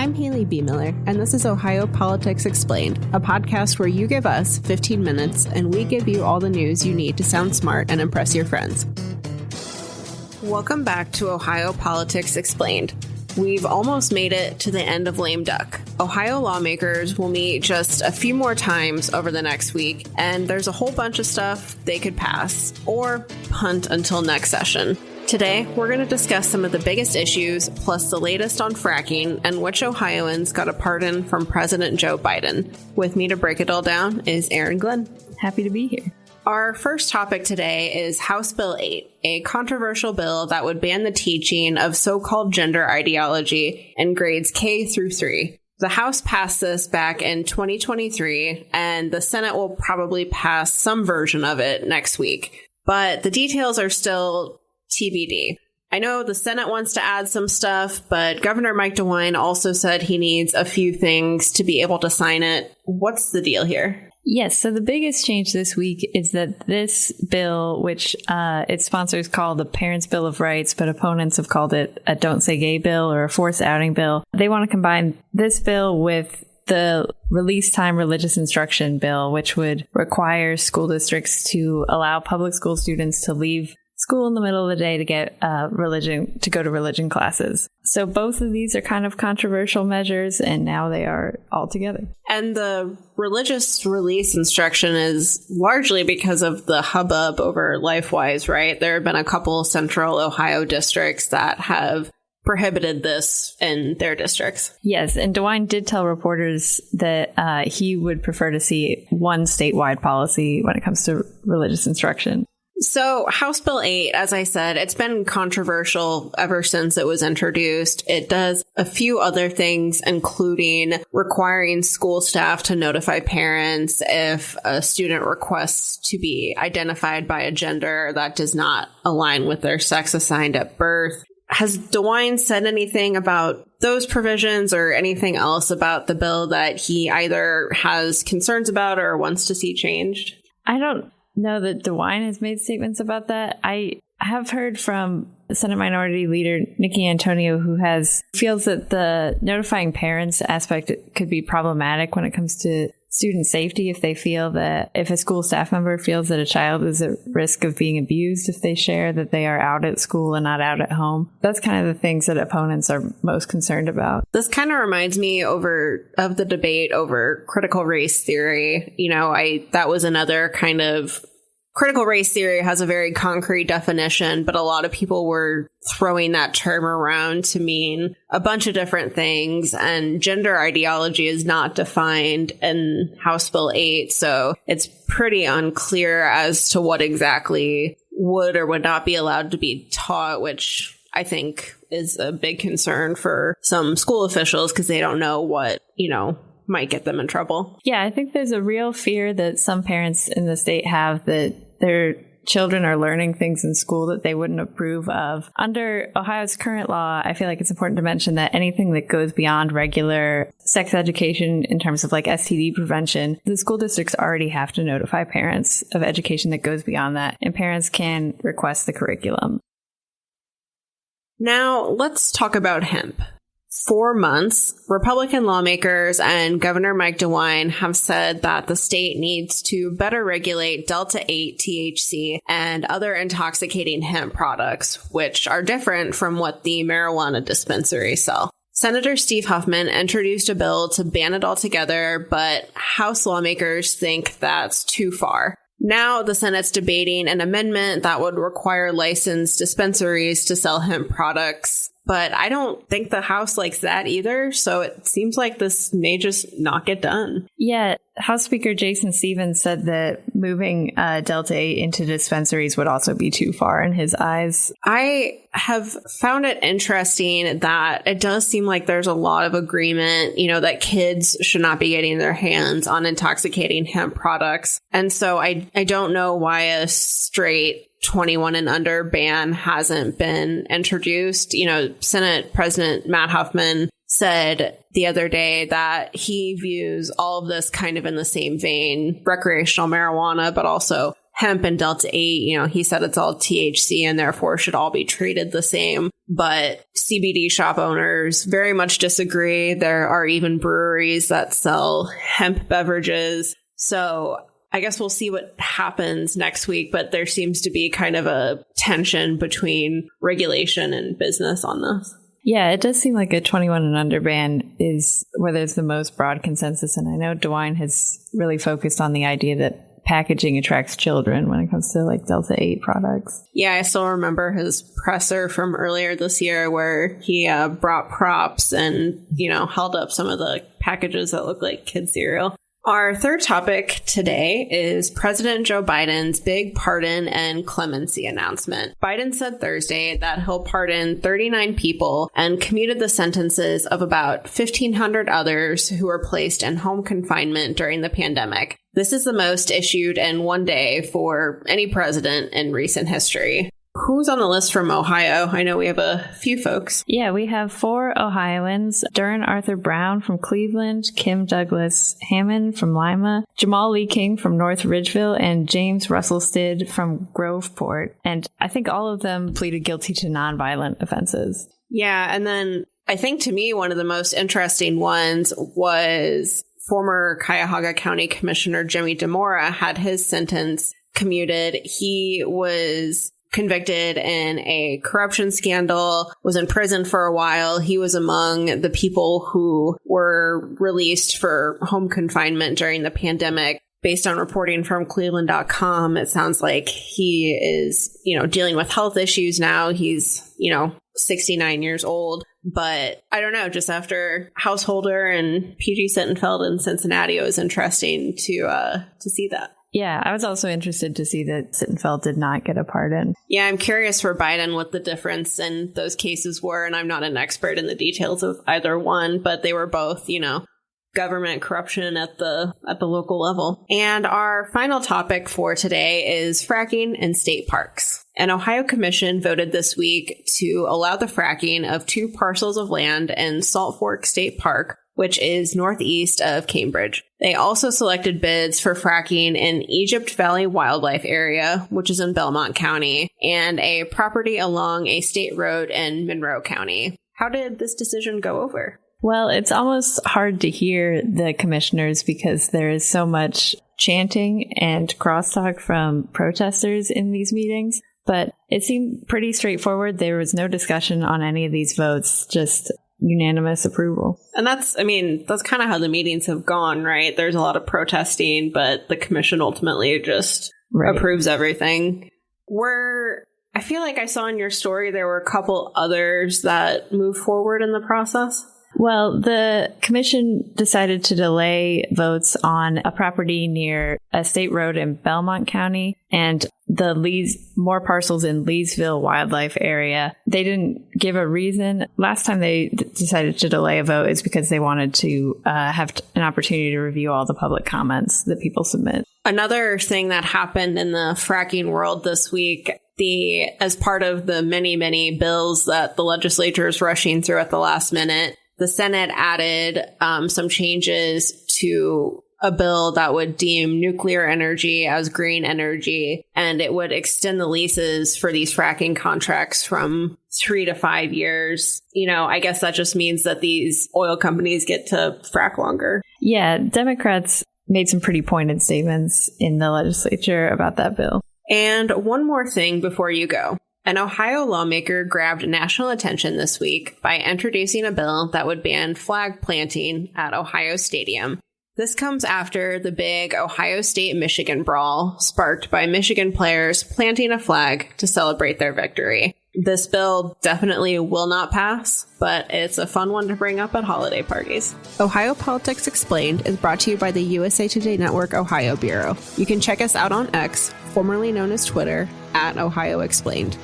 I'm Haley B. Miller, and this is Ohio Politics Explained, a podcast where you give us 15 minutes and we give you all the news you need to sound smart and impress your friends. Welcome back to Ohio Politics Explained. We've almost made it to the end of lame duck. Ohio lawmakers will meet just a few more times over the next week, and there's a whole bunch of stuff they could pass or punt until next session. Today, we're going to discuss some of the biggest issues, plus the latest on fracking and which Ohioans got a pardon from President Joe Biden. With me to break it all down is Erin Glenn. Happy to be here. Our first topic today is House Bill 8, a controversial bill that would ban the teaching of so-called gender ideology in grades K through 3. The House passed this back in 2023, and the Senate will probably pass some version of it next week. But the details are still TBD. I know the Senate wants to add some stuff, but Governor Mike DeWine also said he needs a few things to be able to sign it. What's the deal here? Yes, so the biggest change this week is that this bill, which its sponsors call the Parents' Bill of Rights, but opponents have called it a Don't Say Gay bill or a forced outing bill. They want to combine this bill with the release time religious instruction bill, which would require school districts to allow public school students to leave school in the middle of the day to get to go to religion classes. So both of these are kind of controversial measures, and now they are all together. And the religious release instruction is largely because of the hubbub over LifeWise, right? There have been a couple central Ohio districts that have prohibited this in their districts. Yes, and DeWine did tell reporters that he would prefer to see one statewide policy when it comes to religious instruction. So House Bill 8, as I said, it's been controversial ever since it was introduced. It does a few other things, including requiring school staff to notify parents if a student requests to be identified by a gender that does not align with their sex assigned at birth. Has DeWine said anything about those provisions or anything else about the bill that he either has concerns about or wants to see changed? I don't know that DeWine has made statements about that. I have heard from Senate Minority Leader Nikki Antonio, who feels that the notifying parents aspect could be problematic when it comes to student safety if they feel that if a school staff member feels that a child is at risk of being abused if they share that they are out at school and not out at home. That's kind of the things that opponents are most concerned about. This kind of reminds me of the debate over critical race theory. That was another kind of critical race theory has a very concrete definition, but a lot of people were throwing that term around to mean a bunch of different things, and gender ideology is not defined in House Bill 8, so it's pretty unclear as to what exactly would or would not be allowed to be taught, which I think is a big concern for some school officials because they don't know what, might get them in trouble. Yeah, I think there's a real fear that some parents in the state have that their children are learning things in school that they wouldn't approve of. Under Ohio's current law, I feel like it's important to mention that anything that goes beyond regular sex education in terms of like STD prevention, the school districts already have to notify parents of education that goes beyond that, and parents can request the curriculum. Now, let's talk about hemp. For months, Republican lawmakers and Governor Mike DeWine have said that the state needs to better regulate Delta-8 THC and other intoxicating hemp products, which are different from what the marijuana dispensaries sell. Senator Steve Huffman introduced a bill to ban it altogether, but House lawmakers think that's too far. Now the Senate's debating an amendment that would require licensed dispensaries to sell hemp products. But I don't think the House likes that either, so it seems like this may just not get done. Yeah, House Speaker Jason Stevens said that moving Delta-8 into dispensaries would also be too far in his eyes. I have found it interesting that it does seem like there's a lot of agreement, that kids should not be getting their hands on intoxicating hemp products. And so I don't know why a straight 21 and under ban hasn't been introduced. Senate President Matt Huffman said the other day that he views all of this kind of in the same vein, recreational marijuana, but also hemp and Delta-8. He said it's all THC and therefore should all be treated the same. but CBD shop owners very much disagree. There are even breweries that sell hemp beverages. So I guess we'll see what happens next week, but there seems to be kind of a tension between regulation and business on this. Yeah, it does seem like a 21 and under ban is where there's the most broad consensus. And I know DeWine has really focused on the idea that packaging attracts children when it comes to like Delta 8 products. Yeah, I still remember his presser from earlier this year where he brought props and, held up some of the packages that look like kid cereal. Our third topic today is President Joe Biden's big pardon and clemency announcement. Biden said Thursday that he'll pardon 39 people and commuted the sentences of about 1,500 others who were placed in home confinement during the pandemic. This is the most issued in one day for any president in recent history. Who's on the list from Ohio? I know we have a few folks. Yeah, we have 4 Ohioans: Duran Arthur Brown from Cleveland, Kim Douglas Hammond from Lima, Jamal Lee King from North Ridgeville, and James Russell Stidd from Groveport. And I think all of them pleaded guilty to nonviolent offenses. Yeah, and then I think to me one of the most interesting ones was former Cuyahoga County Commissioner Jimmy DeMora had his sentence commuted. He was convicted in a corruption scandal, was in prison for a while. He was among the people who were released for home confinement during the pandemic. Based on reporting from Cleveland.com, it sounds like he is, dealing with health issues now. He's, 69 years old. But I don't know, just after Householder and PG Sittenfeld in Cincinnati, it was interesting to see that. Yeah, I was also interested to see that Sittenfeld did not get a pardon. Yeah, I'm curious for Biden what the difference in those cases were, and I'm not an expert in the details of either one, but they were both, government corruption at the local level. And our final topic for today is fracking in state parks. An Ohio commission voted this week to allow the fracking of 2 parcels of land in Salt Fork State Park, which is northeast of Cambridge. They also selected bids for fracking in Egypt Valley Wildlife Area, which is in Belmont County, and a property along a state road in Monroe County. How did this decision go over? Well, it's almost hard to hear the commissioners because there is so much chanting and crosstalk from protesters in these meetings. But it seemed pretty straightforward. There was no discussion on any of these votes, just unanimous approval. And that's kind of how the meetings have gone, right? There's a lot of protesting, but the commission ultimately just approves everything. I feel like I saw in your story there were a couple others that moved forward in the process. Well, the commission decided to delay votes on a property near a state road in Belmont County and more parcels in Leesville Wildlife Area. They didn't give a reason. Last time they decided to delay a vote is because they wanted to have an opportunity to review all the public comments that people submit. Another thing that happened in the fracking world this week, as part of the many, many bills that the legislature is rushing through at the last minute, the Senate added some changes to a bill that would deem nuclear energy as green energy, and it would extend the leases for these fracking contracts from 3 to 5 years. I guess that just means that these oil companies get to frack longer. Yeah, Democrats made some pretty pointed statements in the legislature about that bill. And one more thing before you go. An Ohio lawmaker grabbed national attention this week by introducing a bill that would ban flag planting at Ohio Stadium. This comes after the big Ohio State-Michigan brawl sparked by Michigan players planting a flag to celebrate their victory. This bill definitely will not pass, but it's a fun one to bring up at holiday parties. Ohio Politics Explained is brought to you by the USA Today Network Ohio Bureau. You can check us out on X, formerly known as Twitter, @Ohio Explained.